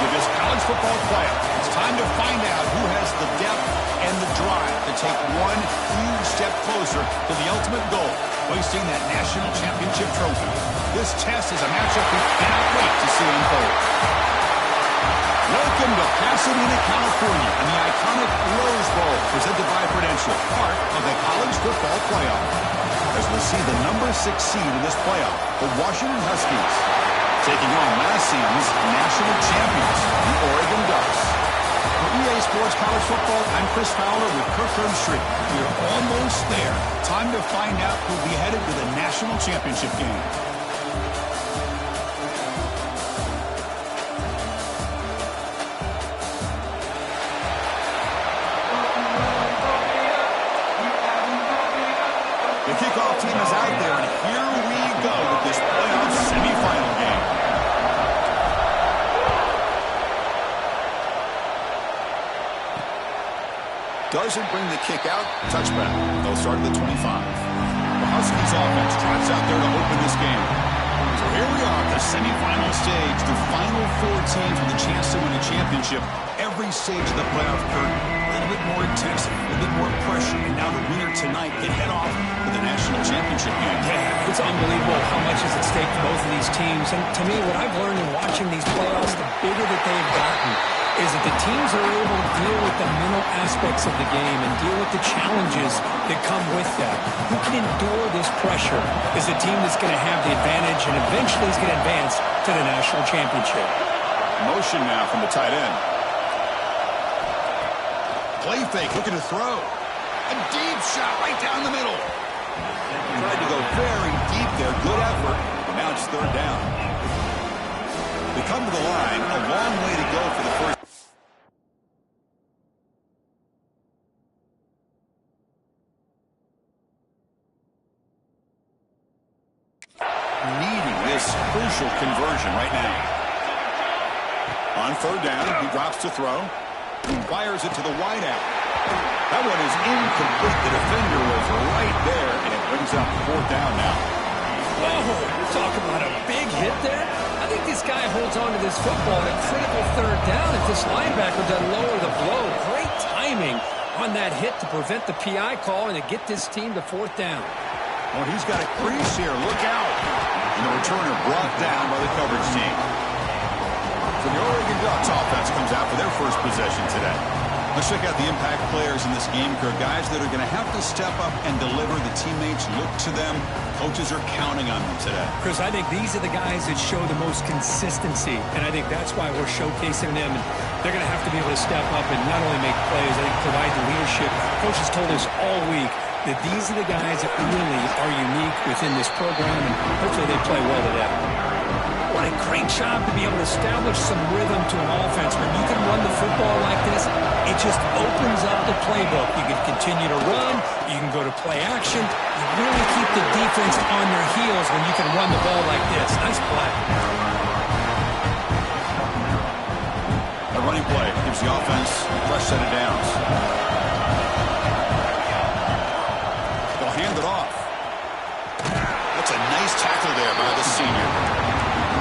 With this college football playoff, it's time to find out who has the depth and the drive to take one huge step closer to the ultimate goal, hoisting that national championship trophy. This test is a matchup we cannot wait to see unfold. Welcome to Pasadena, California, and the iconic Rose Bowl, presented by Prudential, part of the college football playoff. As we'll see the number 6 seed in this playoff, the Washington Huskies, taking on last season's national champions, the Oregon Ducks. For EA Sports College Football, I'm Chris Fowler with Kirk Herbstreit. We're almost there. Time to find out who'll be headed to the national championship game. The kickoff team is out there, and here we go with this playoff semifinal game. Doesn't bring the kick out. Touchback. They'll start at the 25. The Huskies offense trots out there to open this game. So here we are at the semifinal stage. The final 4 teams with a chance to win a championship. Every stage of the playoff curtain, a little bit more intensity, a little bit more pressure. And now the winner tonight can head off to the national championship game. Yeah, it's unbelievable how much is at stake for both of these teams. And to me, what I've learned in watching these playoffs, the bigger that they've gotten, is that the teams are able to deal with the mental aspects of the game and deal with the challenges that come with that. Who can endure this pressure is the team that's going to have the advantage and eventually is going to advance to the national championship. Motion now from the tight end. Play fake, looking to throw. A deep shot right down the middle. Tried to go very deep there. Good effort. But now it's 3rd down. They come to the line. A long way to go for the first. Needing this crucial conversion right now. On 3rd down, he drops to throw. Fires it to the wide out. That one is incomplete. The defender was right there, and it brings up 4th down now. Whoa, talk about a big hit there. I think this guy holds on to this football at a critical 3rd down if this linebacker doesn't lower the blow. Great timing on that hit to prevent the PI call and to get this team to 4th down. Well, he's got a crease here. Look out. And the returner brought down by the coverage team. So the Oregon Ducks offense comes out for their first possession today. Let's check out the impact players in this game, Kirk. Guys that are going to have to step up and deliver. The teammates look to them. Coaches are counting on them today. Chris, I think these are the guys that show the most consistency, and I think that's why we're showcasing them. And they're going to have to be able to step up and not only make plays, I think provide the leadership. Coaches told us all week that these are the guys that really are unique within this program, and hopefully they play well today. What a great job to be able to establish some rhythm to an offense. When you can run the football like this, it just opens up the playbook. You can continue to run. You can go to play action. You really keep the defense on their heels when you can run the ball like this. Nice play. A running play gives the offense a fresh set of downs. They'll hand it off. That's a nice tackle there by the senior.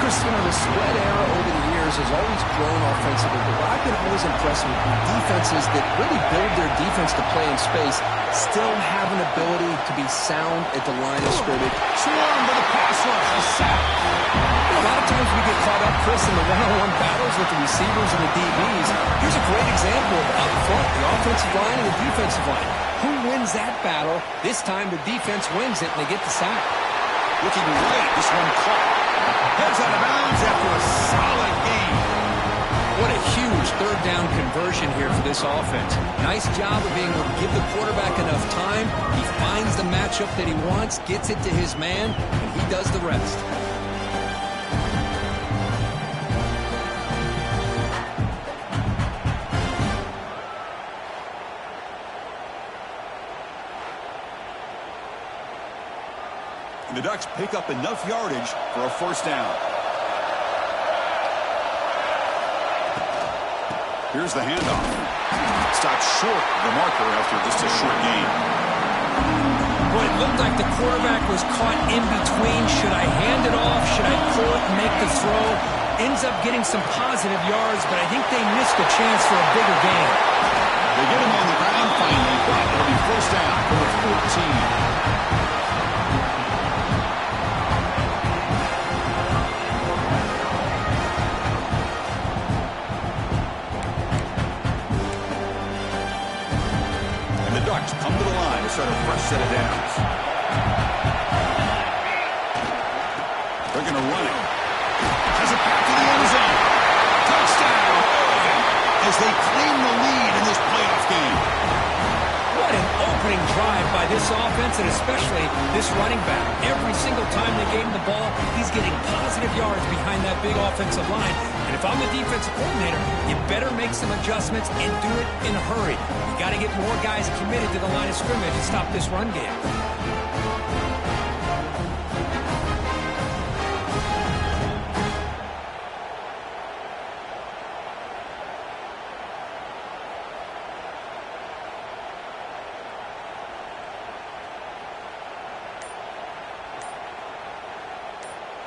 Chris, you know, the spread era over the years has always grown offensively, but what I've been always impressed with defenses that really build their defense to play in space still have an ability to be sound at the line of scrimmage. Swarm with a pass rush, a sack. A lot of times we get caught up, Chris, in the one-on-one battles with the receivers and the DBs. Here's a great example of up front, the offensive line and the defensive line. Who wins that battle? This time the defense wins it and they get the sack. Looking right, this one caught. Heads out of bounds after a solid game. What a huge 3rd down conversion here for this offense. Nice job of being able to give the quarterback enough time. He finds the matchup that he wants, gets it to his man, and he does the rest. And the Ducks pick up enough yardage for a 1st down. Here's the handoff. Stopped short of the marker after just a short gain. Well, it looked like the quarterback was caught in between. Should I hand it off? Should I pull it and make the throw? ends up getting some positive yards, but I think they missed a chance for a bigger gain. They get him on the ground finally, but it'll be first down for the 14. Ducks come to the line to start a fresh set of downs. They're going to run it. Has it back to the end zone. Touchdown, Oregon, as they claim the lead in this playoff game. What an opening drive by this offense, and especially this running back. Every single time they gave him the ball, he's getting positive yards behind that big offensive line. And if I'm the defensive coordinator, you better make some adjustments and do it in a hurry. You got to get more guys committed to the line of scrimmage and stop this run game.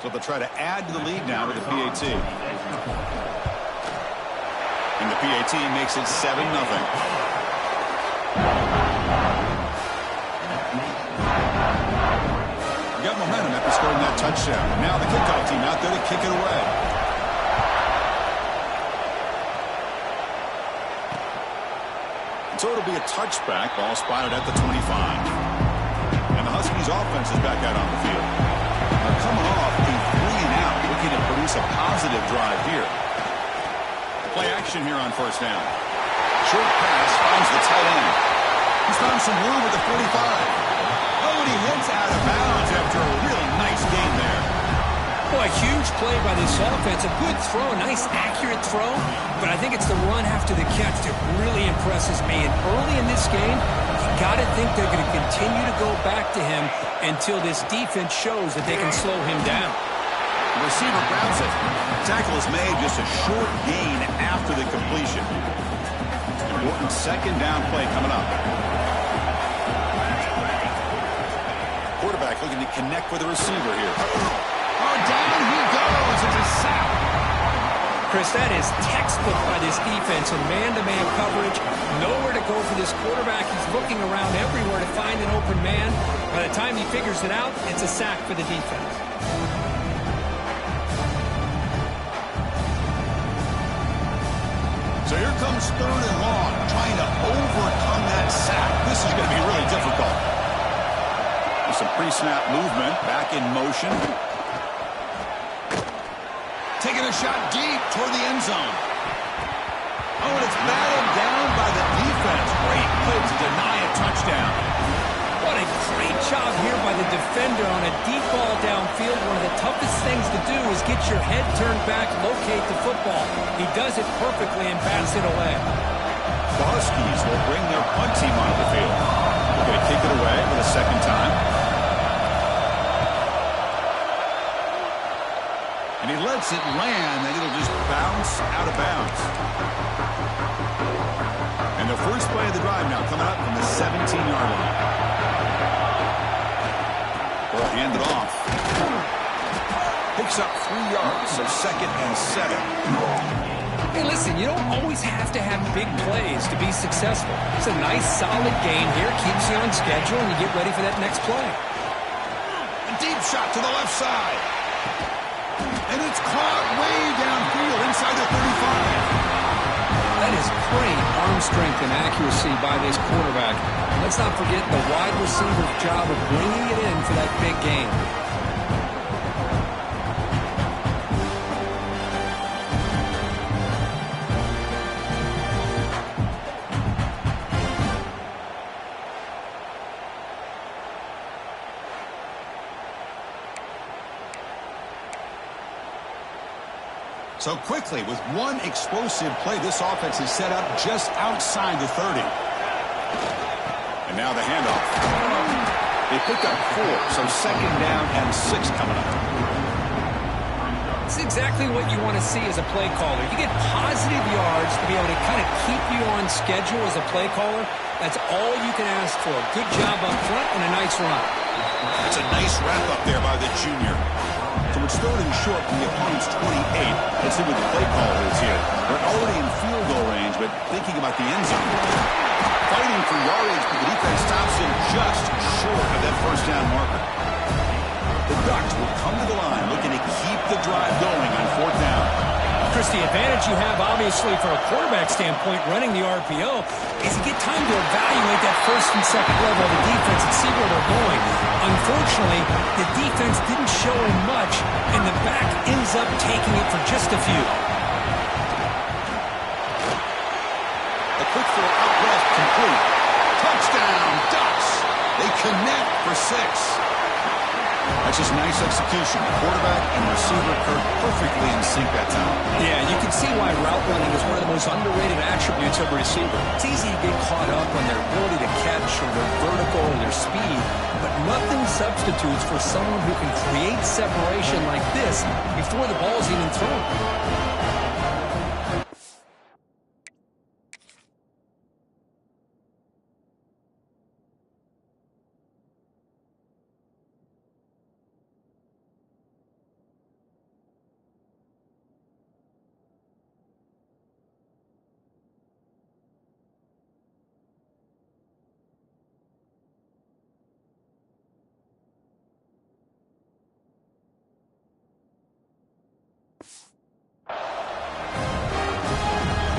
So they'll try to add to the lead now with the PAT. And the PAT makes it 7-0. Got momentum after scoring that touchdown. Now the kickoff team out there to kick it away. And so it'll be a touchback. Ball spotted at the 25. And the Huskies offense is back out on the field. They're coming off a 3-and-out, looking to produce a positive drive here. Play action here on first down. Short pass finds the tight end. He's found some room at the 45. Oh, and he heads out of bounds after a really nice gain there. Boy, a huge play by this offense. A good throw, a nice accurate throw. But I think it's the run after the catch that really impresses me. And early in this game, you got to think they're going to continue to go back to him until this defense shows that they can slow him down. The receiver grabs it. Tackle is made, just a short gain after the completion. Important second down play coming up. Quarterback looking to connect with the receiver here. Oh, down he goes. It's a sack. Chris, that is textbook by this defense in man-to-man coverage. Nowhere to go for this quarterback. He's looking around everywhere to find an open man. By the time he figures it out, it's a sack for the defense. So here comes 3rd and long, trying to overcome that sack. This is going to be really difficult. With some pre-snap movement, back in motion. Taking a shot deep toward the end zone. Oh, and it's battled down by the defense. Great play to deny a touchdown. What a great job here by the defender on a deep ball downfield. One of the toughest things to do is get your head turned back, locate the football. He does it perfectly and bats it away. The Huskies will bring their punt team onto the field. They're going to kick it away for the second time. And he lets it land, and it'll just bounce out of bounds. And the first play of the drive now coming up from the 17-yard line. Well, hand it off. Picks up 3 yards, so 2nd and 7. Hey, listen, you don't always have to have big plays to be successful. It's a nice, solid game here. Keeps you on schedule, and you get ready for that next play. A deep shot to the left side. And it's caught way downfield inside the 35. That is great arm strength and accuracy by this quarterback. Let's not forget the wide receiver's job of bringing it in for that big game. So quickly, with one explosive play, this offense is set up just outside the 30. And now the handoff. They pick up 4, so 2nd down and 6 coming up. It's exactly what you want to see as a play caller. You get positive yards to be able to kind of keep you on schedule as a play caller. That's all you can ask for. Good job up front and a nice run. That's a nice wrap up there by the junior. So it's 3rd and short from the opponent's 28. Let's see what the play call is here. They're already in field goal range, but thinking about the end zone. Fighting for yardage, but the defense stops him just short of that first down marker. The Ducks will come to the line looking to keep the drive going on 4th down. Chris, the advantage you have, obviously, from a quarterback standpoint, running the RPO, is you get time to evaluate that first and second level of the defense and see where they're going. Unfortunately, the defense didn't show him much, and the back ends up taking it for just a few. A quick throw out left, complete. Touchdown, Ducks! They connect for 6. That's just nice execution. Quarterback and receiver perfectly in sync that time. Yeah, you can see why route running is one of the most underrated attributes of a receiver. It's easy to get caught up on their ability to catch or their vertical or their speed, but nothing substitutes for someone who can create separation like this before the ball's even thrown.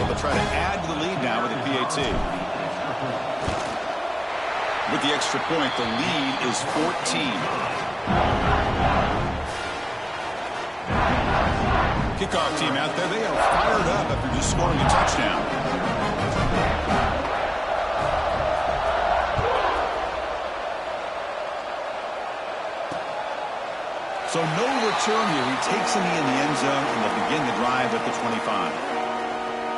They'll try to add to the lead now with a PAT. With the extra point, the lead is 14. Kickoff team out there, they are fired up after just scoring a touchdown. So no return here. He takes a knee in the end zone, and they'll begin the drive at the 25.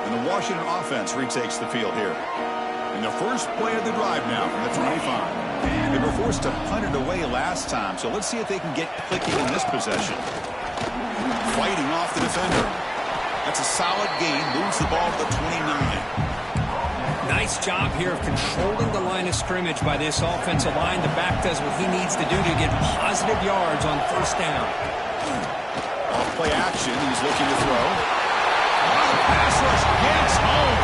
And the Washington offense retakes the field here. And the first play of the drive now from the 25. They were forced to punt it away last time, so let's see if they can get clicking in this possession. Fighting off the defender. That's a solid gain. Moves the ball to the 29. Nice job here of controlling the line of scrimmage by this offensive line. The back does what he needs to do to get positive yards on first down. Off play action. He's looking to throw. The pass rush gets home.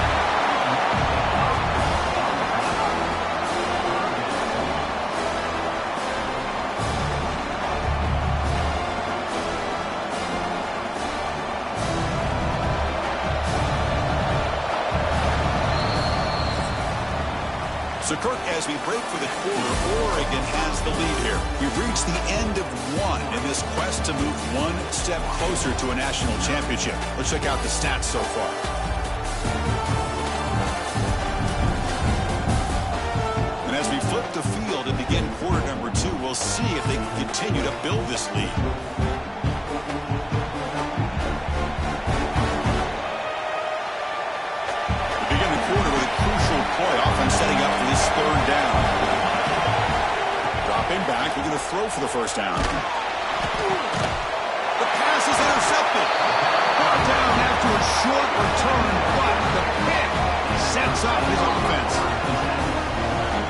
So, Kirk, as we break for the quarter, Oregon has the lead here. We've reached the end of one in this quest to move one step closer to a national championship. Let's check out the stats so far. And as we flip the field and begin quarter number 2, we'll see if they can continue to build this lead. Offense setting up for this third down. Dropping back, we're going to throw for the first down. The pass is intercepted. Brought down after a short return, but the pick sets up his offense.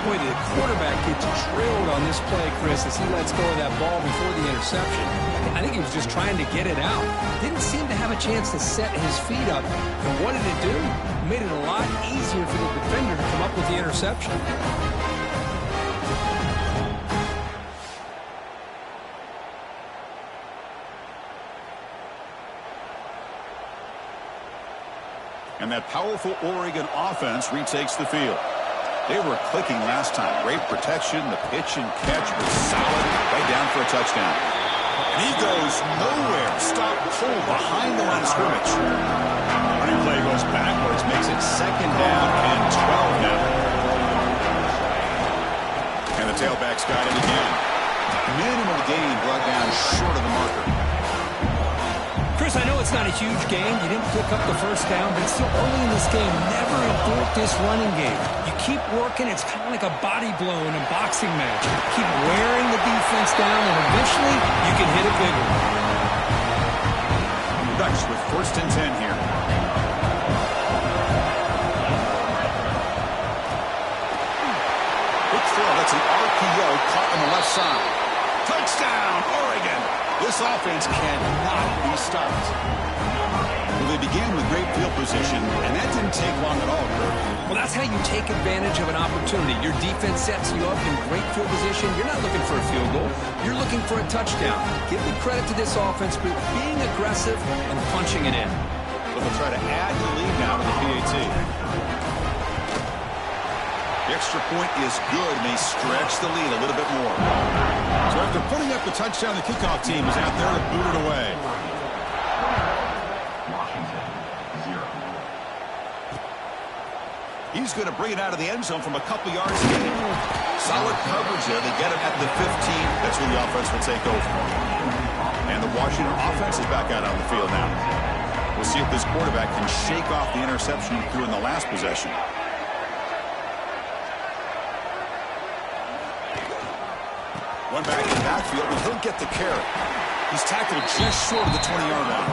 Boy, the quarterback gets trailed on this play, Chris, as he lets go of that ball before the interception. I think he was just trying to get it out. Didn't seem to have a chance to set his feet up. And what did it do? It made it a lot easier for the defender to come up with the interception. And that powerful Oregon offense retakes the field. They were clicking last time. Great protection. The pitch and catch was solid. Right down for a touchdown. And he goes nowhere. Stop pull behind the line of scrimmage. Running play goes backwards. Makes it second down and 12 now. And the tailback's got it again. Minimal gain brought down short of the marker. Chris, I know it's not a huge game. You didn't pick up the first down, but it's still early in this game. Never abort this running game. You keep working. It's kind of like a body blow in a boxing match. Keep wearing the defense down, and eventually you can hit a big one. Ducks with first and 10 here. Quick throw. That's an RPO caught on the left side. Touchdown, Oregon. This This offense cannot be stopped. Well, they began with great field position, and that didn't take long at all, Kirk. Well, that's how you take advantage of an opportunity. Your defense sets you up in great field position. You're not looking for a field goal. You're looking for a touchdown. Give the credit to this offense for being aggressive and punching it in. But they'll try to add the lead now to the PAT. The extra point is good, and they stretch the lead a little bit more. So after putting up the touchdown, the kickoff team is out there to boot it away. He's going to bring it out of the end zone from a couple yards in. Solid coverage there. They get him at the 15. That's where the offense will take over. And the Washington offense is back out on the field now. We'll see if this quarterback can shake off the interception he threw in the last possession. One back in the backfield, but he'll get the carry. He's tackled just short of the 20-yard line.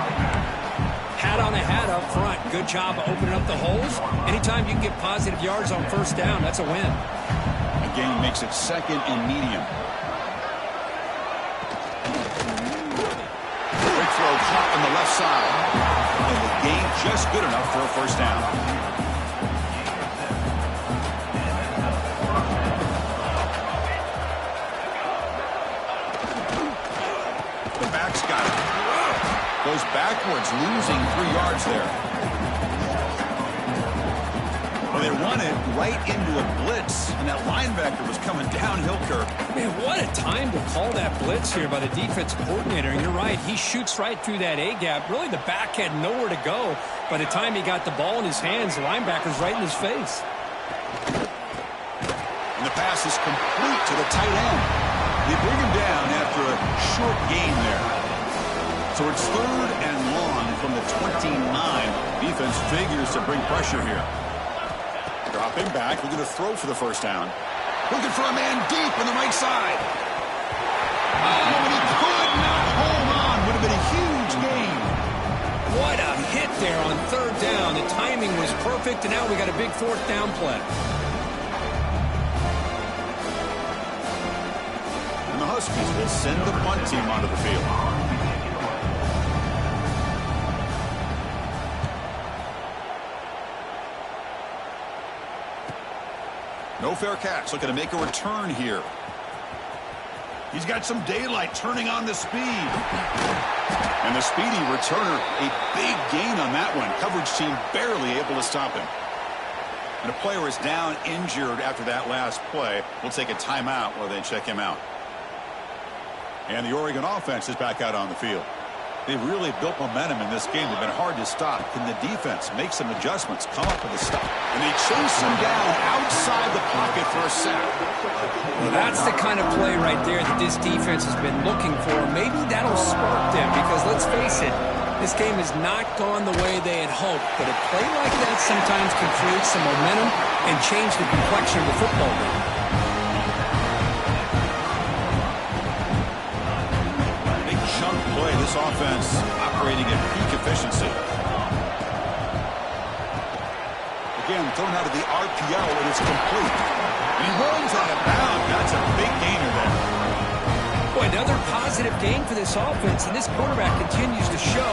Hat on a hat up front. Good job of opening up the holes. Anytime you can get positive yards on first down, that's a win. Again, makes it second and medium. Quick throw caught on the left side. And the gain just good enough for a first down. The back's got it. Goes backwards, losing 3 yards there. Well, they run it right into a blitz, and that linebacker was coming downhill, Kirk. Man, what a time to call that blitz here by the defensive coordinator. And you're right, he shoots right through that A-gap. Really, the back had nowhere to go. By the time he got the ball in his hands, the linebacker's right in his face. And the pass is complete to the tight end. They bring him down after a short gain there. So it's 3rd and long from the 29. Defense figures to bring pressure here. Dropping back, looking to throw for the first down. Looking for a man deep on the right side. Oh, and he could not hold on. Would have been a huge gain. What a hit there on 3rd down. The timing was perfect, and now we got a big 4th down play. And the Huskies will send the punt team onto the field. No fair catch, looking to make a return here. He's got some daylight, turning on the speed. And the speedy returner, a big gain on that one. Coverage team barely able to stop him. And a player is down injured after that last play. We'll take a timeout while they check him out. And the Oregon offense is back out on the field. They've really built momentum in this game. They've been hard to stop. Can the defense make some adjustments, come up with a stop? And they chase him down outside the pocket for a sack. Well, that's the kind of play right there that this defense has been looking for. Maybe that'll spark them because, let's face it, this game has not gone the way they had hoped. But a play like that sometimes can create some momentum and change the complexion of the football game. Play this offense operating at peak efficiency. Again, thrown out of the RPO, and it's complete. And he rolls out of bounds. That's a big gainer there. Boy, another positive game for this offense, and this quarterback continues to show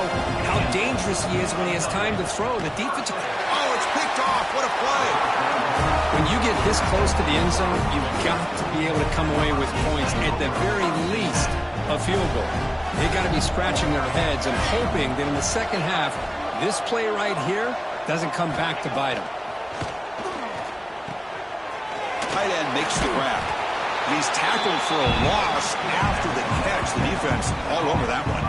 how dangerous he is when he has time to throw. The defensive... Oh, it's picked off. What a play. When you get this close to the end zone, you've got to be able to come away with points. At the very least, a field goal. They got to be scratching their heads and hoping that in the second half, this play right here doesn't come back to bite them. Tight end makes the grab. And he's tackled for a loss after the catch. The defense all over that one.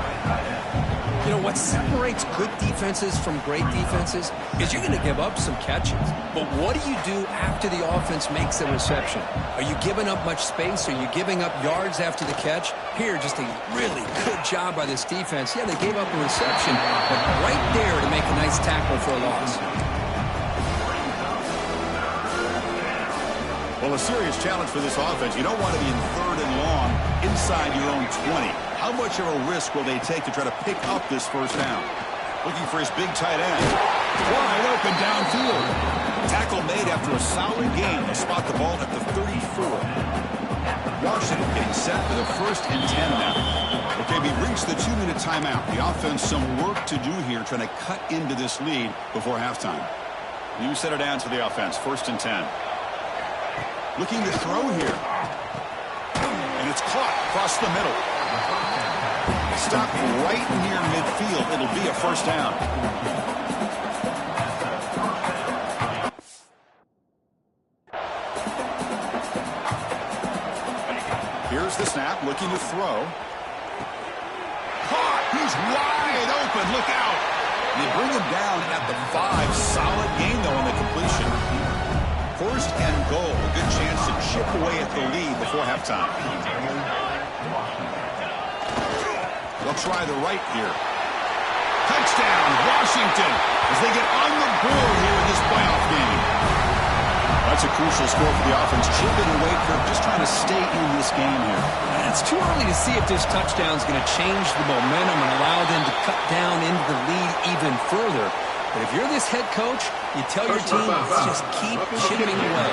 You know, what separates good defenses from great defenses is you're going to give up some catches. But what do you do after the offense makes the reception? Are you giving up much space? Are you giving up yards after the catch? Here, just a really good job by this defense. Yeah, they gave up a reception, but right there to make a nice tackle for a loss. Well, a serious challenge for this offense. You don't want to be in 3rd and long inside your own 20. How much of a risk will they take to try to pick up this first down? Looking for his big tight end. Wide open downfield. Tackle made after a solid gain. They spot the ball at the 34. Washington getting set for the 1st and 10 now. Okay, we reached the 2-minute timeout. The offense some work to do here, trying to cut into this lead before halftime. You set it down to the offense, 1st and 10. Looking to throw here. And it's caught across the middle. Stopped right near midfield. It'll be a 1st down. Here's the snap, looking to throw. Caught! He's wide open. Look out! They bring him down at the 5. Solid gain, though, on the completion. 1st and goal. A good chance to chip away at the lead before halftime. They'll try the right here. Touchdown, Washington, as they get on the board here in this playoff game. That's a crucial score for the offense. Chipping away, Kirk, just trying to stay in this game here. It's too early to see if this touchdown is going to change the momentum and allow them to cut down into the lead even further. But if you're this head coach, you tell your team, just keep chipping away.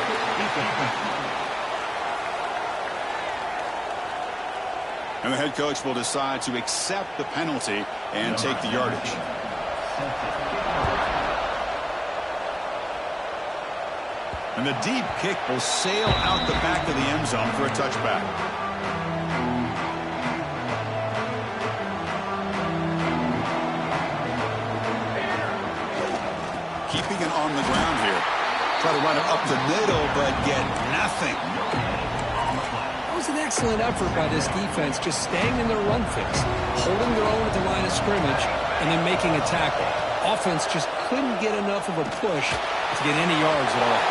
And the head coach will decide to accept the penalty and take the yardage. And the deep kick will sail out the back of the end zone for a touchback. Keeping it on the ground here. Try to run it up the middle, but get nothing. That was an excellent effort by this defense, just staying in their run fix, holding their own at the line of scrimmage, and then making a tackle. Offense just couldn't get enough of a push to get any yards at all.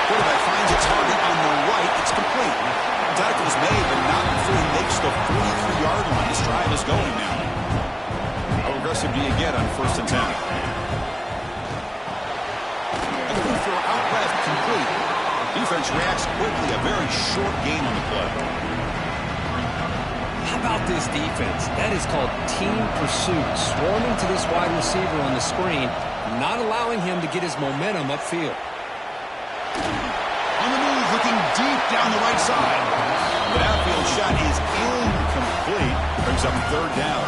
Quarterback finds a target on the right. It's complete. The tackle is made, but not before he makes the 43-yard line. This drive is going now. How aggressive do you get on 1st and 10? And the throw out left, complete. Defense reacts quickly. A very short gain on the play. How about this defense? That is called team pursuit. Swarming to this wide receiver on the screen, not allowing him to get his momentum upfield. On the move, looking deep down the right side. The outfield shot is incomplete. Brings up 3rd down.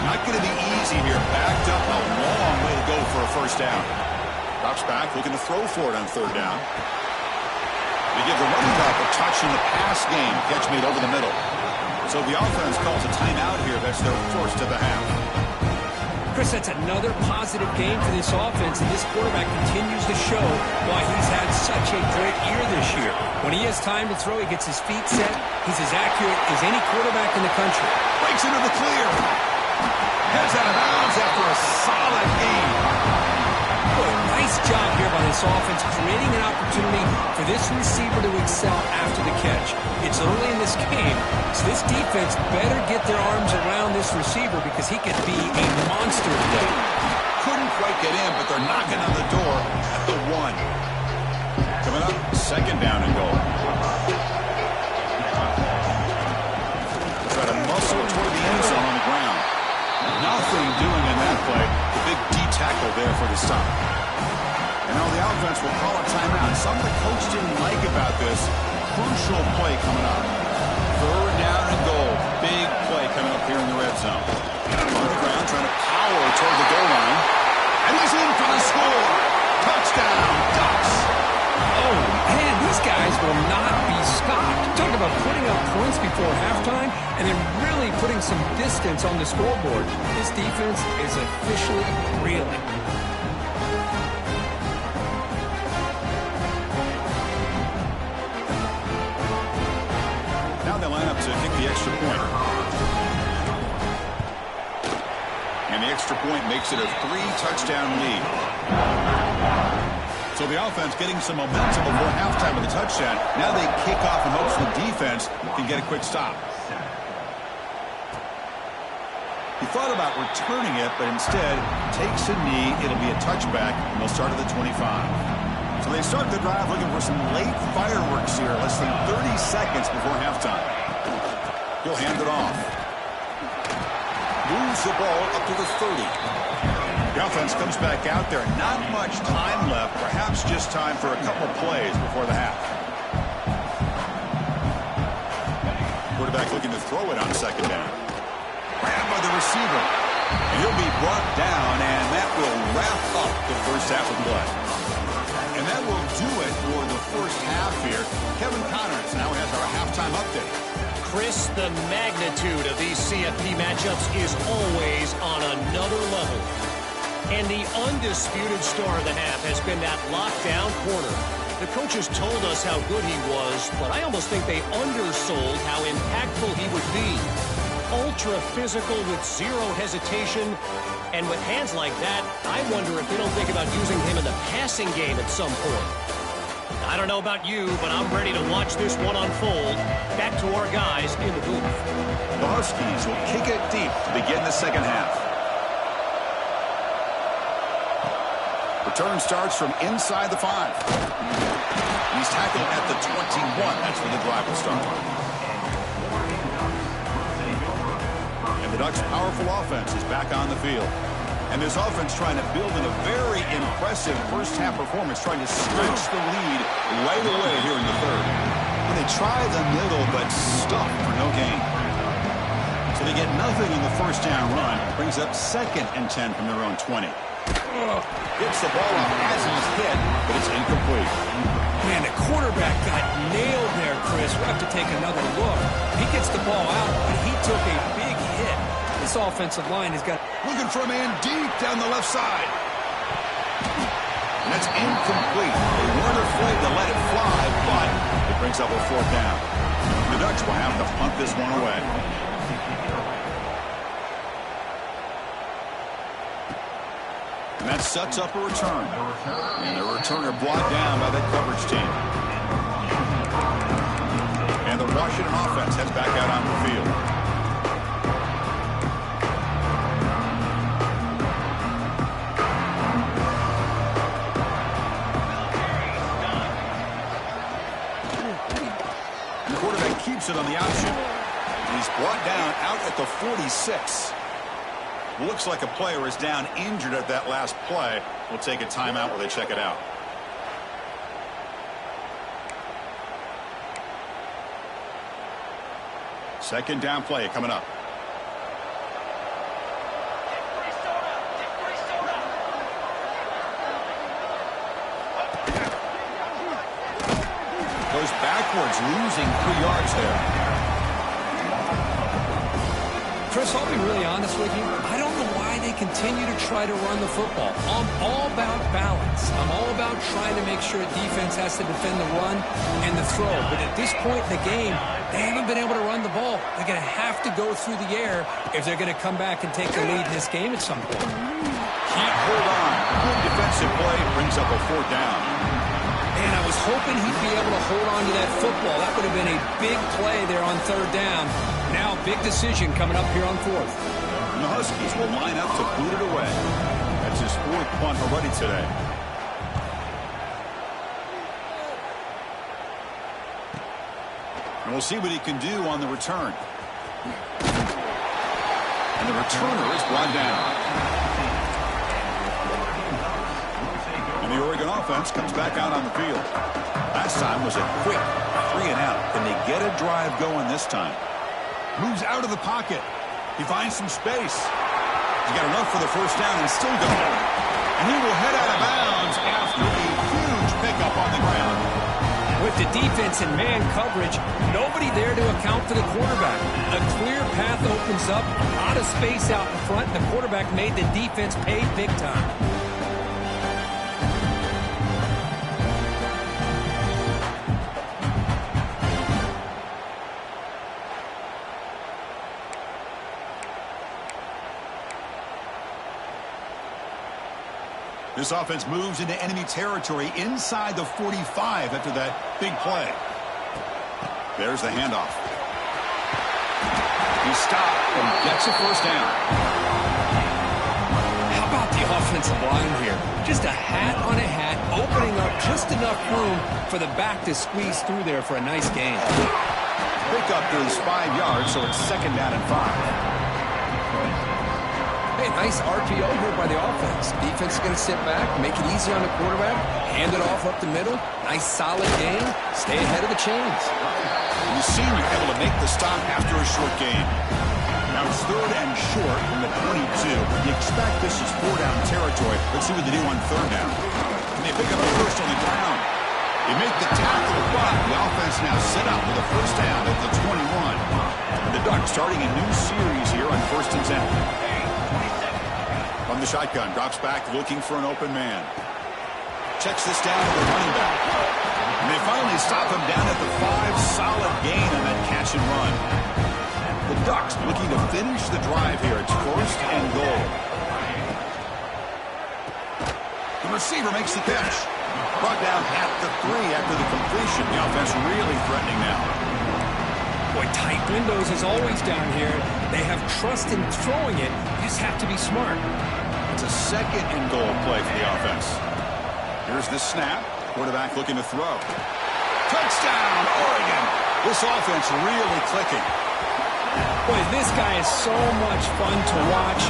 Not going to be easy here. Backed up a long way to go for a 1st down. Drops back, looking to throw for it on 3rd down. They give the running back a touch in the pass game. Catch made over the middle. So the offense calls a timeout here. That's their 1st of the half. Chris, that's another positive game for this offense, and this quarterback continues to show why he's had such a great year this year. When he has time to throw, he gets his feet set. He's as accurate as any quarterback in the country. Breaks into the clear. Heads out of bounds after a solid game. Boy, nice job here by this offense, creating an opportunity for this receiver to excel after the catch. It's early in this game, so this defense better get their arms around this receiver because he could be a monster today. Couldn't quite get in, but they're knocking on the door at the 1. Coming up, 2nd down and goal. Try to muscle toward the end zone on the ground. Nothing doing in that play. The big D tackle there for the stop. And now the offense will call a timeout. Something the coach didn't like about this. Crucial play coming up. 3rd down and goal. Big play coming up here in the red zone. On the ground, trying to power toward the goal line. And he's in for the score. Touchdown, Ducks. Oh, man, these guys will not be stopped. Talk about putting up points before halftime and then really putting some distance on the scoreboard. This defense is officially reeling. Now they line up to kick the extra point. And the extra point makes it a 3-touchdown lead. So the offense getting some momentum before halftime with the touchdown. Now they kick off in hopes the defense can get a quick stop. He thought about returning it, but instead takes a knee. It'll be a touchback, and they'll start at the 25. So they start the drive looking for some late fireworks here, less than 30 seconds before halftime. He'll hand it off. Moves the ball up to the 30. The offense comes back out there. Not much time left. Perhaps just time for a couple plays before the half. Quarterback looking to throw it on second down. Grabbed by the receiver. And he'll be brought down, and that will wrap up the first half of play. And that will do it for the first half here. Kevin Connors now has our halftime update. Chris, the magnitude of these CFP matchups is always on another level. And the undisputed star of the half has been that lockdown corner. The coaches told us how good he was, but I almost think they undersold how impactful he would be. Ultra physical with zero hesitation, and with hands like that, I wonder if they don't think about using him in the passing game at some point. I don't know about you, but I'm ready to watch this one unfold. Back to our guys in the booth. The Huskies will kick it deep to begin the second half. Return starts from inside the 5. He's tackled at the 21. That's where the drive will start. The Ducks' powerful offense is back on the field. And this offense trying to build in a very impressive first-half performance, trying to stretch the lead right away here in the third. When they try the middle, but stop for no gain. So they get nothing in the first down run. Brings up 2nd and 10 from their own 20. Gets the ball up as he's hit, but it's incomplete. Man, the quarterback got nailed there, Chris. We'll have to take another look. He gets the ball out, but he took a big hit. This offensive line has got... Looking for a man deep down the left side. And that's incomplete. They weren't afraid to let it fly, but it brings up a 4th down. The Ducks will have to punt this one away. And that sets up a return. And the returner brought down by that coverage team. And the Washington offense heads back out on the field. And the quarterback keeps it on the option. He's brought down out at the 46. Looks like a player is down injured at that last play. We'll take a timeout while they check it out. Second down play coming up. Goes backwards, losing 3 yards there. Chris, I'll be really honest with you. I don't know why they continue to try to run the football. I'm all about balance. I'm all about trying to make sure defense has to defend the run and the throw. But at this point in the game, they haven't been able to run the ball. They're going to have to go through the air if they're going to come back and take the lead in this game at some point. Can't hold on. Good defensive play brings up a 4th down. Man, I was hoping he'd be able to hold on to that football. That would have been a big play there on 3rd down. Now, big decision coming up here on 4th. And the Huskies will line up to boot it away. That's his 4th punt already today. And we'll see what he can do on the return. And the returner is brought down. And the Oregon offense comes back out on the field. Last time was a quick 3 and out. Can they get a drive going this time? Moves out of the pocket. He finds some space. He's got enough for the first down and still going. And he will head out of bounds after a huge pickup on the ground. With the defense and man coverage, nobody there to account for the quarterback. A clear path opens up, a lot of space out in front, and the quarterback made the defense pay big time. This offense moves into enemy territory inside the 45 after that big play. There's the handoff. He stopped and gets a first down. How about the offensive line here? Just a hat on a hat, opening up just enough room for the back to squeeze through there for a nice gain. Pickup is 5 yards, so it's 2nd down and 5. Hey, nice RPO here by the offense. Defense is going to sit back, make it easy on the quarterback, hand it off up the middle. Nice solid game. Stay ahead of the chains. The senior able to make the stop after a short gain. Now it's 3rd and short from the 22. You expect this is 4-down territory. Let's see what they do on 3rd down. And they pick up a first on the ground. They make the tackle, but the offense now set up with a first down at the 21. And the Ducks starting a new series here on 1st and 10. From the shotgun, drops back looking for an open man. Checks this down to the running back. And they finally stop him down at the 5. Solid gain on that catch and run. The Ducks looking to finish the drive here. It's 1st and goal. The receiver makes the pitch. Brought down at the 3 after the completion. The offense really threatening now. Boy, tight windows is always down here. They have trust in throwing it. You just have to be smart. It's a 2nd and goal play for the offense. Here's the snap. Quarterback looking to throw. Touchdown, Oregon. This offense really clicking. Boy, this guy is so much fun to watch.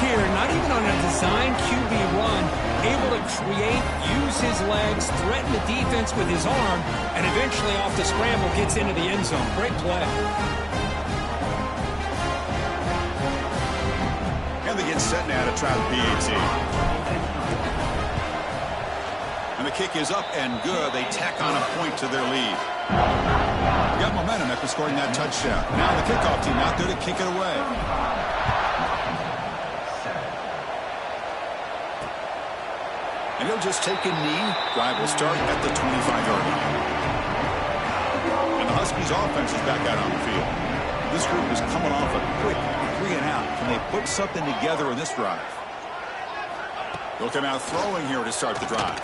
Here, not even on a design QB run, able to create, use his legs, threaten the defense with his arm, and eventually off the scramble gets into the end zone. Great play. And they get set now to try the PAT. And the kick is up and good. They tack on a point to their lead. Got momentum after scoring that touchdown. Now the kickoff team out there to kick it away. And he'll just take a knee. Drive will start at the 25-yard line. And the Huskies offense is back out on the field. This group is coming off a quick 3 and out. Can they put something together in this drive? They'll come out throwing here to start the drive.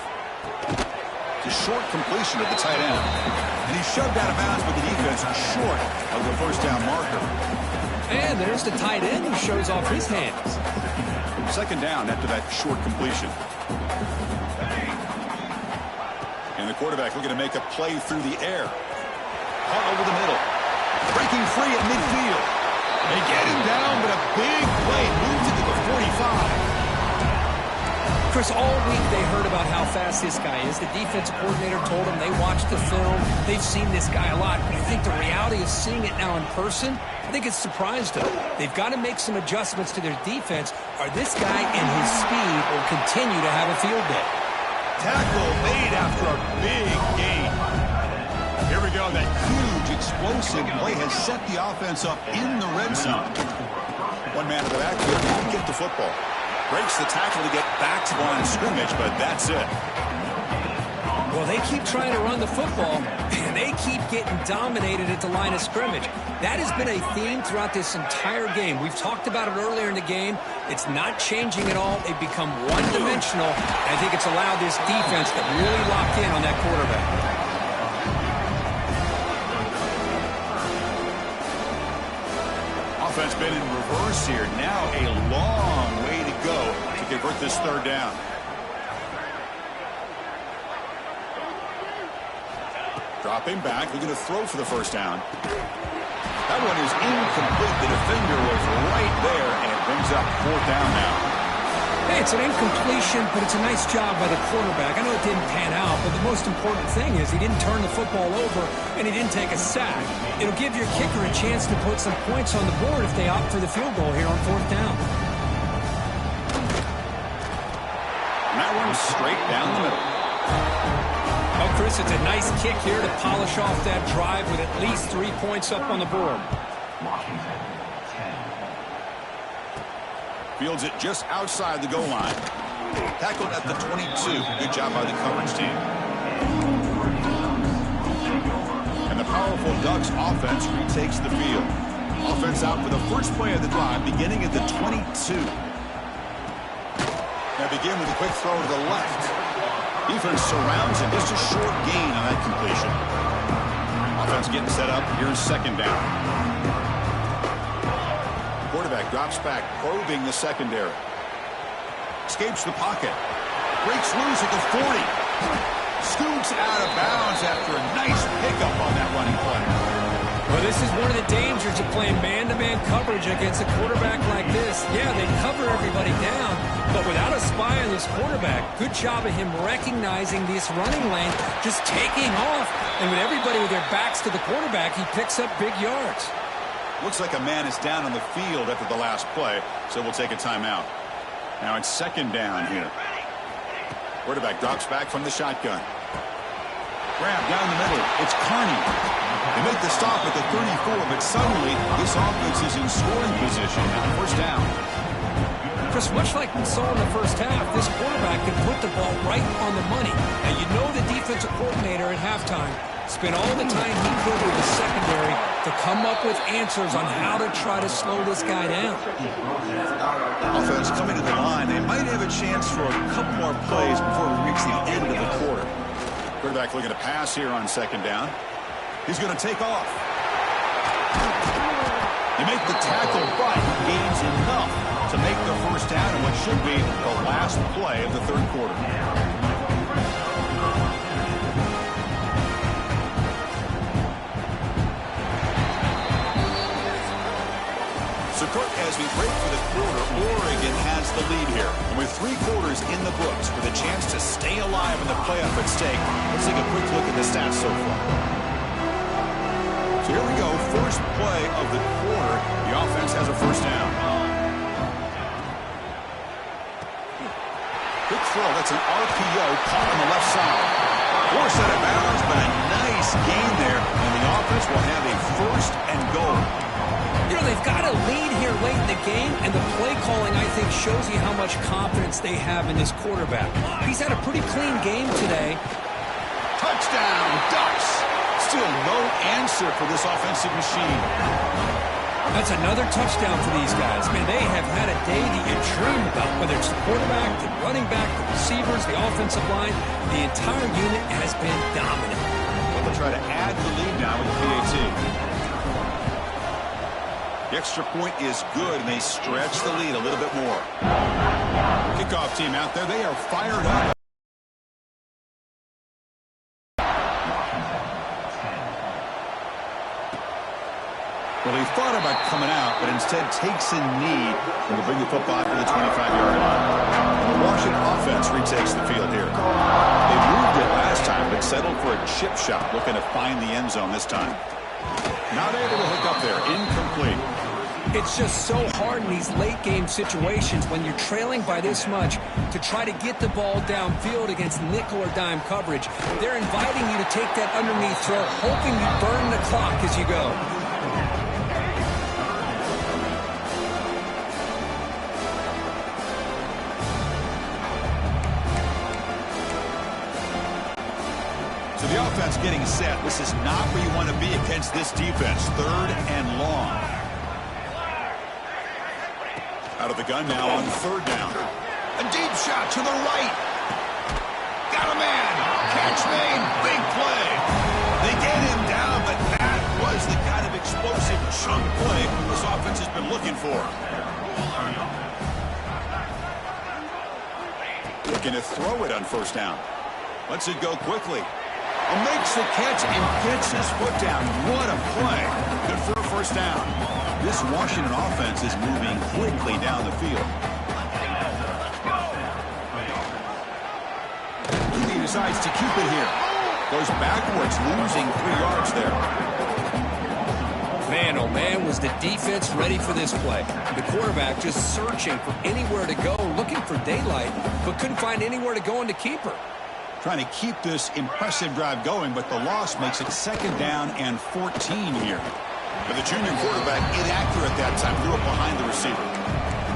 It's a short completion of the tight end. And he's shoved out of bounds with the defense short of the first down marker. And there's the tight end who shows off his hands. 2nd down after that short completion. And the quarterback looking to make a play through the air. Caught over the middle. Breaking free at midfield. They get him down, but a big play moves into the 45. Chris, all week they heard about how fast this guy is. The defensive coordinator told them they watched the film. They've seen this guy a lot. But I think the reality of seeing it now in person, I think it's surprised them. They've got to make some adjustments to their defense, or this guy and his speed will continue to have a field day. Tackle made after a big gain. Here we go. That huge explosive play has set the offense up in the red zone. One man in the backfield won't get the football. Breaks the tackle to get back to the line of scrimmage, but that's it. Well, they keep trying to run the football, and they keep getting dominated at the line of scrimmage. That has been a theme throughout this entire game. We've talked about it earlier in the game. It's not changing at all. They've become one-dimensional. I think it's allowed this defense to really lock in on that quarterback. Offense been in reverse here. Now a long way to go to convert this 3rd down. Dropping back, looking to throw for the first down. That one is incomplete. The defender was right there, and it brings up 4th down now. Hey, it's an incompletion, but it's a nice job by the quarterback. I know it didn't pan out, but the most important thing is he didn't turn the football over, and he didn't take a sack. It'll give your kicker a chance to put some points on the board if they opt for the field goal here on 4th down. And that one's straight down the middle. Oh, Chris, it's a nice kick here to polish off that drive with at least 3 points up on the board. Fields it just outside the goal line. Tackled at the 22. Good job by the coverage team. And the powerful Ducks offense retakes the field. Offense out for the first play of the drive, beginning at the 22. Now begin with a quick throw to the left. Defense surrounds him. Just a short gain on that completion. Offense getting set up. Here's 2nd down. Quarterback drops back, probing the secondary. Escapes the pocket. Breaks loose at the 40. Scoots out of bounds after a nice pickup on that running play. Well, This is one of the dangers of playing man-to-man coverage against a quarterback like this. Yeah, they cover everybody down, but without a spy on this quarterback, good job of him recognizing this running lane, just taking off, and with everybody with their backs to the quarterback, he picks up big yards. Looks like a man is down on the field after the last play, so we'll take a timeout. Now it's second down here. Quarterback drops back from the shotgun. Grab down the middle. It's Carney. They make the stop at the 34, but suddenly this offense is in scoring position on first down. Chris, much like we saw in the first half, this quarterback can put the ball right on the money. And you know the defensive coordinator at halftime spent all the time he could with the secondary to come up with answers on how to try to slow this guy down. Offense coming to the line. They might have a chance for a couple more plays before we reach the end of the quarter. Quarterback looking to pass here on second down. He's going to take off. You make the tackle, but gains enough to make the first down in what should be the last play of the third quarter. So, Cook, as we break for the quarter, Oregon has the lead here. And with 3 quarters in the books with a chance to stay alive in the playoff at stake, let's take a quick look at the stats so far. So here we go, first play of the quarter. The offense has a first down. Good throw, that's an RPO caught on the left side. Forced out of bounds, but a nice gain there, and the offense will have a first and goal. You know, they've got a lead here late in the game, and the play calling, I think, shows you how much confidence they have in this quarterback. He's had a pretty clean game today. Touchdown, Ducks! Still no answer for this offensive machine. That's another touchdown for these guys. Man, they have had a day that you dream about, whether it's the quarterback, the running back, the receivers, the offensive line. The entire unit has been dominant. Well, they'll try to add the lead now with the PAT. The extra point is good, and they stretch the lead a little bit more. Kickoff team out there, they are fired up. Well, he thought about coming out, but instead takes a knee and will bring the football to the 25-yard line. And the Washington offense retakes the field here. They moved it last time, but settled for a chip shot, looking to find the end zone this time. Not able to hook up there. Incomplete. It's just so hard in these late-game situations when you're trailing by this much to try to get the ball downfield against nickel or dime coverage. They're inviting you to take that underneath throw, hoping you burn the clock as you go. So the offense getting set. This is not where you want to be against this defense. Third and long. Out of the gun now on third down. A deep shot to the right. Got a man. Catch made. Big play. They get him down, but that was the kind of explosive chunk play this offense has been looking for. Looking to throw it on first down. Lets it go quickly. And makes the catch and gets his foot down. What a play. Good for a first down. This Washington offense is moving quickly down the field. He decides to keep it here. Goes backwards, losing 3 yards there. Man, oh man, was the defense ready for this play. The quarterback just searching for anywhere to go, looking for daylight, but couldn't find anywhere to go in the keeper. Trying to keep this impressive drive going, but the loss makes it second down and 14 here. But the junior quarterback inaccurate that time, threw it behind the receiver.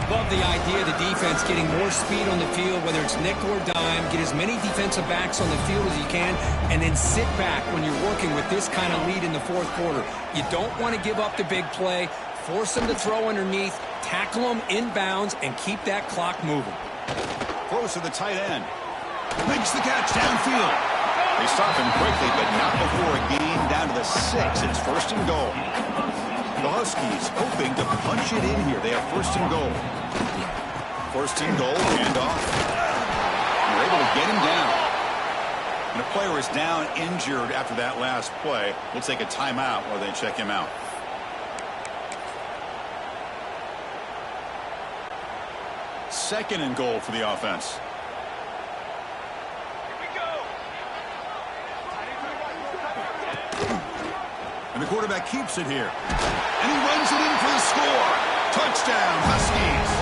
Love the idea of the defense getting more speed on the field, whether it's nickel or dime, get as many defensive backs on the field as you can, and then sit back when you're working with this kind of lead in the fourth quarter. You don't want to give up the big play, force them to throw underneath, tackle them inbounds, and keep that clock moving. Throws to the tight end. Makes the catch downfield. They stop him quickly, but not before a gain down to the 6. It's first and goal. The Huskies hoping to punch it in here. They have first and goal. First and goal, handoff. They're able to get him down. And And a player is down injured after that last play. We'll take a timeout while they check him out. Second and goal for the offense. And the quarterback keeps it here. And he runs it in for the score. Touchdown, Huskies.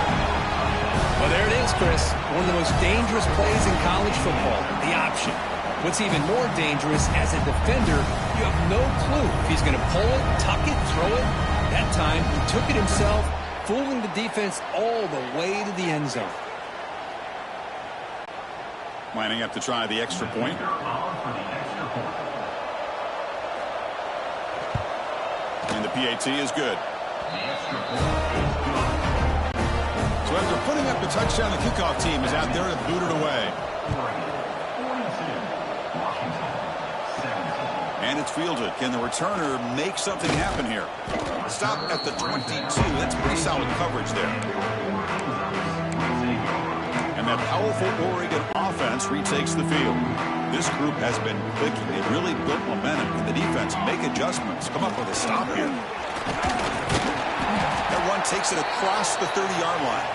Well, there it is, Chris. One of the most dangerous plays in college football, the option. What's even more dangerous, as a defender, you have no clue if he's going to pull it, tuck it, throw it. That time, he took it himself, fooling the defense all the way to the end zone. Lining up to try the extra point. And the PAT is good. So after putting up the touchdown, the kickoff team is out there to boot it away. And it's fielded. Can the returner make something happen here? Stop at the 22. That's pretty solid coverage there. And that powerful Oregon offense retakes the field. This group has been clicking. They really built momentum. Can the defense make adjustments? Come up with a stop here. That run takes it across the 30-yard line.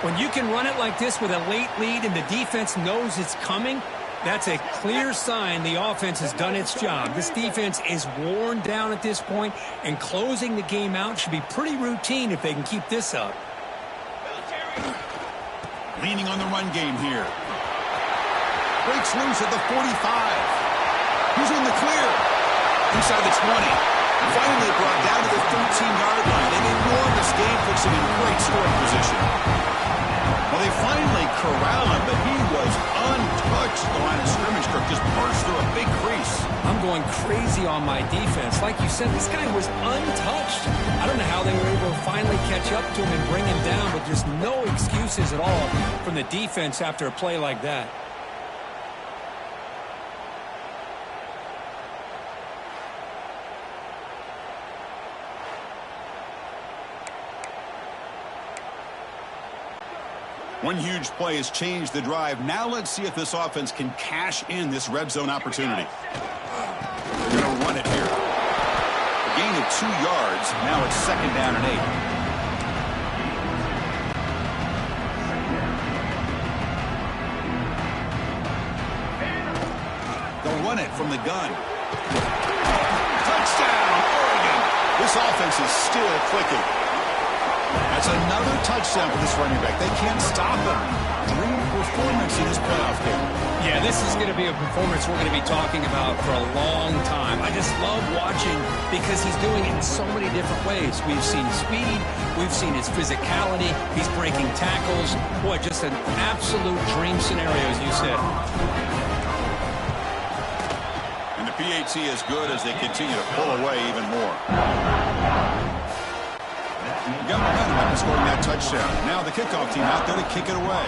When you can run it like this with a late lead and the defense knows it's coming, that's a clear sign the offense has done its job. This defense is worn down at this point, and closing the game out should be pretty routine if they can keep this up. Leaning on the run game here. Breaks loose at the 45. Who's in the clear? Inside the 20. Finally brought down to the 13-yard line. An enormous game puts him in great scoring position. Well, they finally corral him, but he was untouched. The line of scrimmage, Kirk, just burst through a big crease. I'm going crazy on my defense. Like you said, this guy was untouched. I don't know how they were able to finally catch up to him and bring him down, but there's no excuses at all from the defense after a play like that. One huge play has changed the drive. Now let's see if this offense can cash in this red zone opportunity. They're going to run it here. A gain of 2 yards. Now it's second down and 8. They'll run it from the gun. Touchdown, Oregon. This offense is still clicking. That's another touchdown for this running back. They can't stop him. Dream performance in this playoff game. Yeah, this is going to be a performance we're going to be talking about for a long time. I just love watching because he's doing it in so many different ways. We've seen speed. We've seen his physicality. He's breaking tackles. Boy, just an absolute dream scenario, as you said. And the PAT is good as they continue to pull away even more. You got momentum after scoring that touchdown. Now the kickoff team out there to kick it away.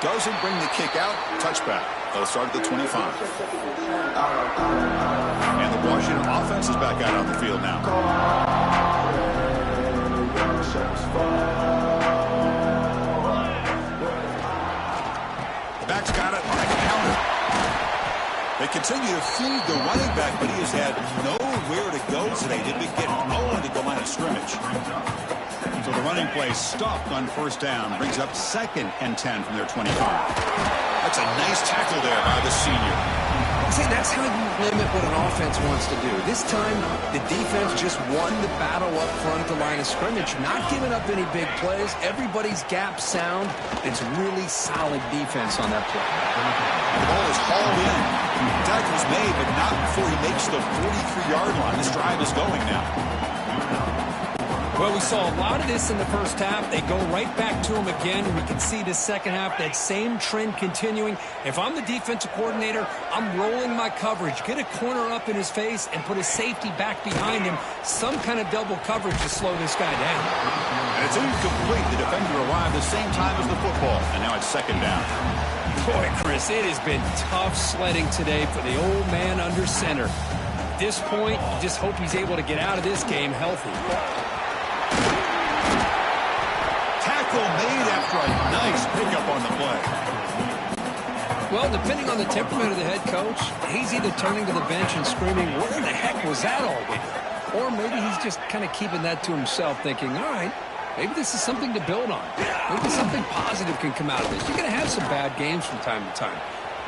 Doesn't bring the kick out. Touchback. They'll start at the 25. And the Washington offense is back out on the field now. The back's got it on a counter. They continue to feed the running back, but he has had nowhere to go today. Didn't get Owen at the line of scrimmage. So the running play stopped on first down. Brings up second and 10 from their 25. That's a nice tackle there by the senior. See, that's how you limit what an offense wants to do. This time, the defense just won the battle up front at the line of scrimmage, not giving up any big plays. Everybody's gap sound. It's really solid defense on that play. The ball is hauled in. Tackle's made, but not before he makes the 43-yard line. This drive is going now. Well, we saw a lot of this in the first half. They go right back to him again. We can see the second half, that same trend continuing. If I'm the defensive coordinator, I'm rolling my coverage. Get a corner up in his face and put a safety back behind him. Some kind of double coverage to slow this guy down. And it's incomplete. The defender arrived the same time as the football, and now it's second down. Boy, Chris, it has been tough sledding today for the old man under center. At this point, you just hope he's able to get out of this game healthy. Tackle made after a nice pickup on the play. Well, depending on the temperament of the head coach, he's either turning to the bench and screaming, "Where the heck was that all game?" Or maybe he's just kind of keeping that to himself, thinking, all right, maybe this is something to build on. Maybe something positive can come out of this. You're going to have some bad games from time to time.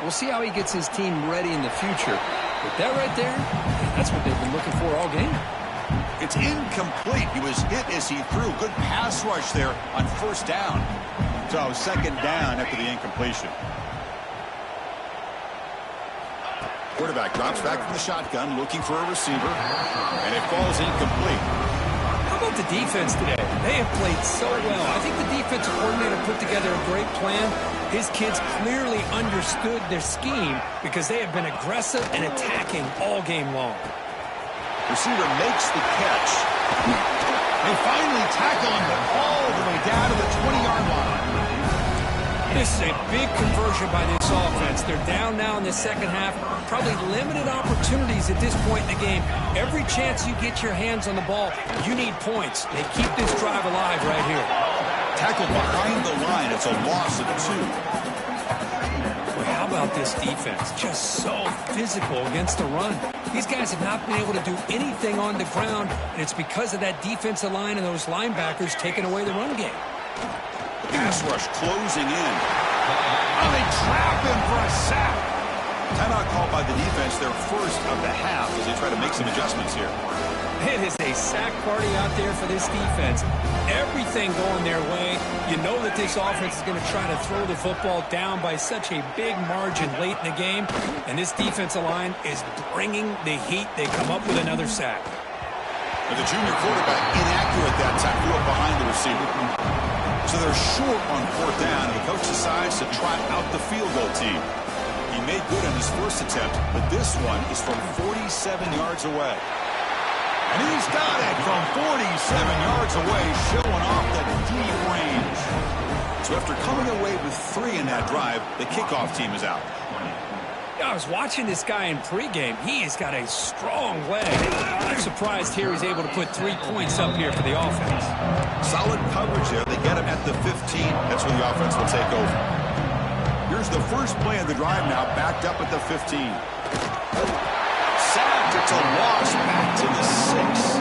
We'll see how he gets his team ready in the future. But that right there, that's what they've been looking for all game. It's incomplete. He was hit as he threw. Good pass rush there on first down. So second down after the incompletion. Quarterback drops back from the shotgun, looking for a receiver, and it falls incomplete. How about the defense today? They have played so well. I think the defensive coordinator put together a great plan. His kids clearly understood their scheme because they have been aggressive and attacking all game long. Receiver makes the catch. They finally tackle him all the way down to the 20-yard line. This is a big conversion by this offense. They're down now in the second half. Probably limited opportunities at this point in the game. Every chance you get your hands on the ball, you need points. They keep this drive alive right here. Tackled behind the line. It's a loss of 2. Well, how about this defense? Just so physical against the run. These guys have not been able to do anything on the ground, and it's because of that defensive line and those linebackers taking away the run game. Pass rush closing in. Oh, they trap him for a sack. Timeout called by the defense, their first of the half, as they try to make some adjustments here. It is a sack party out there for this defense. Everything going their way. You know that this offense is going to try to throw the football down by such a big margin late in the game. And this defensive line is bringing the heat. They come up with another sack. And the junior quarterback inaccurate that time, threw up behind the receiver. So they're short on fourth down, and the coach decides to try out the field goal team. He made good on his first attempt, but this one is from 47 yards away. And he's got it from 47 yards away, showing off the deep range. So after coming away with 3 in that drive, the kickoff team is out. I was watching this guy in pregame. He has got a strong leg. I'm surprised here he's able to put 3 points up here for the offense. Solid coverage there. They get him at the 15. That's where the offense will take over. Here's the first play of the drive now, backed up at the 15. Sacked. It's a loss back to the 6.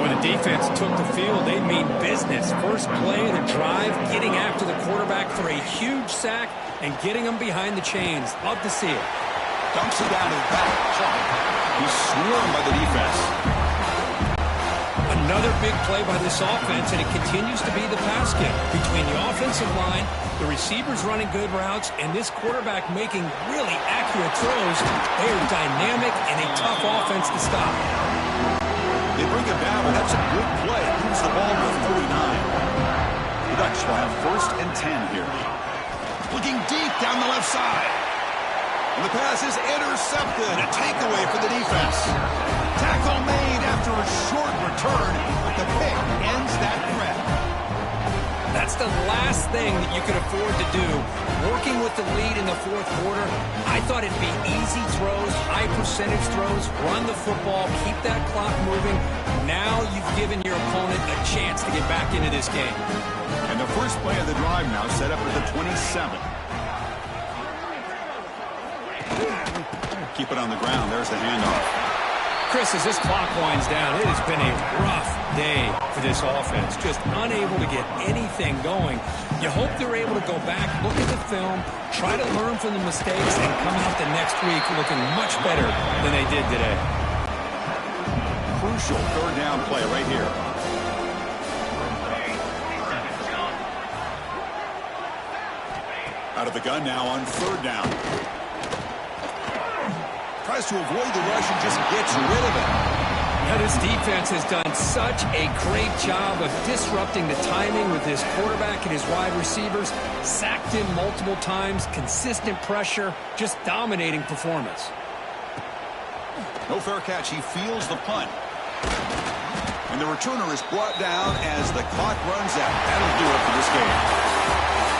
When the defense took the field, they mean business. First play of the drive, getting after the quarterback for a huge sack and getting him behind the chains. Love to see it. Dumps it down to the back. He's swarmed by the defense. Another big play by this offense, and it continues to be the pass game. Between the offensive line, the receivers running good routes, and this quarterback making really accurate throws, they are dynamic and a tough offense to stop. They bring him down, but that's a good play. Moves the ball to 49. The Ducks will have first and 10 here. Looking deep down the left side. And the pass is intercepted. A takeaway for the defense. Tackle made after a short return, but the pick ends that threat. That's the last thing that you could afford to do. Working with the lead in the fourth quarter, I thought it'd be easy throws, high percentage throws, run the football, keep that clock moving. Now you've given your opponent a chance to get back into this game. And the first play of the drive now set up at the 27. Keep it on the ground. There's the handoff. Chris, as this clock winds down, it has been a rough day for this offense. Just unable to get anything going. You hope they're able to go back, look at the film, try to learn from the mistakes, and come out the next week looking much better than they did today. Crucial third down play right here. Out of the gun now on third down. Tries to avoid the rush and just gets rid of it. Now, this defense has done such a great job of disrupting the timing with his quarterback and his wide receivers. Sacked him multiple times, consistent pressure, just dominating performance. No fair catch. He feels the punt. And the returner is brought down as the clock runs out. That'll do it for this game.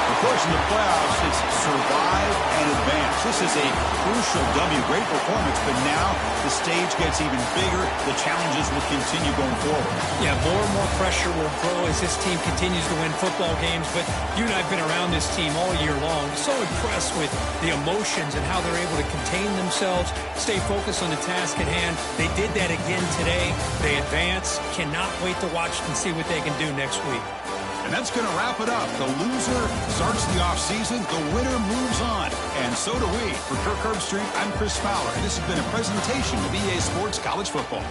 The push in the playoffs, it's survive and advance. This is a crucial W. Great performance, but now the stage gets even bigger. The challenges will continue going forward. Yeah, more and more pressure will grow as this team continues to win football games. But you and I have been around this team all year long. So impressed with the emotions and how they're able to contain themselves, stay focused on the task at hand. They did that again today. They advance. Cannot wait to watch and see what they can do next week. And that's going to wrap it up. The loser starts the offseason. The winner moves on. And so do we. For Kirk Herbstreit, I'm Chris Fowler. And this has been a presentation of EA Sports College Football.